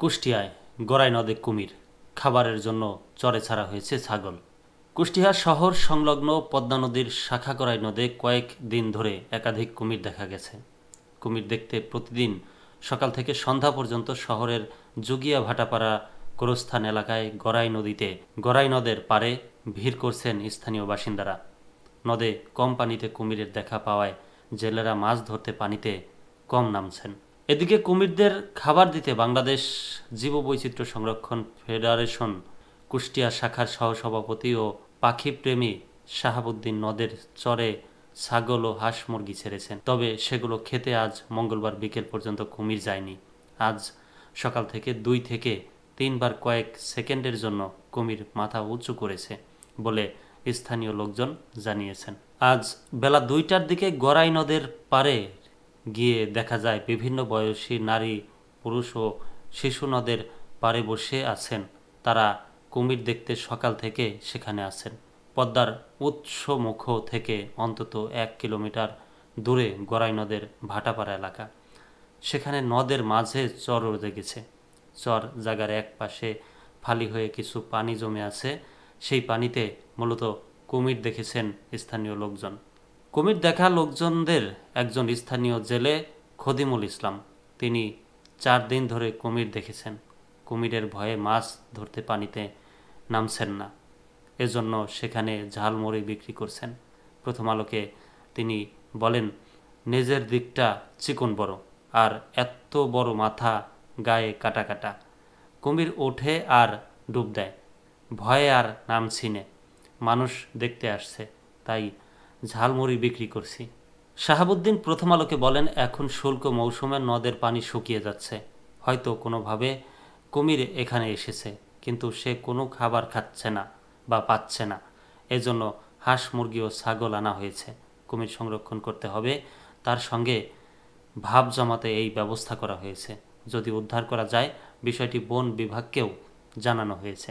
কুষ্টিয়ায় গড়াই নদে কুমির, খাবারের জন্য চরে ছাড়া হয়েছে ছাগল। কুষ্টিয়া শহর সংলগ্ন পদ্মা নদীর শাখা গড়াই নদে কয়েক দিন ধরে একাধিক কুমির দেখা গেছে। কুমির দেখতে প্রতিদিন সকাল থেকে সন্ধ্যা পর্যন্ত শহরের জুগিয়া ভাটাপাড়া গোরস্থান এলাকায় গড়াই নদের পাড়ে ভিড় করছেন স্থানীয় বাসিন্দারা। নদে কম পানিতে কুমিরের দেখা পাওয়ায় জেলেরা মাছ ধরতে পানিতে কম নামছেন। এদিকে কুমিরদের খাবার দিতে বাংলাদেশ জীববৈচিত্র্য সংরক্ষণ ফেডারেশন কুষ্টিয়া শাখার সহসভাপতি ও পাখিপ্রেমী শাহাবুদ্দিন নদের চরে ছাগল ও হাঁস মুরগি ছেড়েছেন। তবে সেগুলো খেতে আজ মঙ্গলবার বিকেল পর্যন্ত কুমির যায়নি। আজ সকাল থেকে 2 থেকে 3 বার কয়েক সেকেন্ডের জন্য কুমির মাথা উঁচু করেছে বলে স্থানীয় লোকজন জানিয়েছেন। আজ বেলা 2টার দিকে গড়াই নদের পাড়ে গিয়ে দেখা যায় বিভিন্ন বয়সী নারী, পুরুষ ও শিশু নদের পাড়ে বসে আছেন। তারা কুমির দেখতে সকাল থেকে সেখানে আছেন। পদ্মার উৎসমুখ থেকে অন্তত 1 কিলোমিটার দূরে গড়াই নদের ভাটাপাড়া এলাকা। সেখানে নদের মাঝে চর জেগেছে। চর জায়গার এক পাশে ফালি হয়ে কিছু পানি জমে আছে। সেই পানিতে মূলত কুমির দেখেছেন স্থানীয় লোকজন। কুমির দেখা লোকজনদের একজন স্থানীয় জেলে খদিমুল ইসলাম। তিনি 4 দিন ধরে কুমির দেখেছেন। কুমিরের ভয়ে মাছ ধরতে পানিতে নামছেন না, এজন্য সেখানে ঝালমুড়ি বিক্রি করছেন। প্রথম আলোকে তিনি বলেন, নেজের দিকটা চিকন বড়, আর এত বড় মাথা, গায়ে কাটা কাটা। কুমির ওঠে আর ডুব দেয়, ভয়ে আর নামছি নে। মানুষ দেখতে আসছে, তাই ঝালমুড়ি বিক্রি করছি। শাহাবুদ্দিন প্রথম আলোকে বলেন, এখন শুল্ক মৌসুমে নদের পানি শুকিয়ে যাচ্ছে। হয়তো কোনোভাবে কুমির এখানে এসেছে, কিন্তু সে কোনো খাবার খাচ্ছে না বা পাচ্ছে না। এজন্য হাঁস, মুরগি ও ছাগল আনা হয়েছে। কুমির সংরক্ষণ করতে হবে, তার সঙ্গে ভাব জমাতে এই ব্যবস্থা করা হয়েছে। যদি উদ্ধার করা যায়, বিষয়টি বন বিভাগকেও জানানো হয়েছে।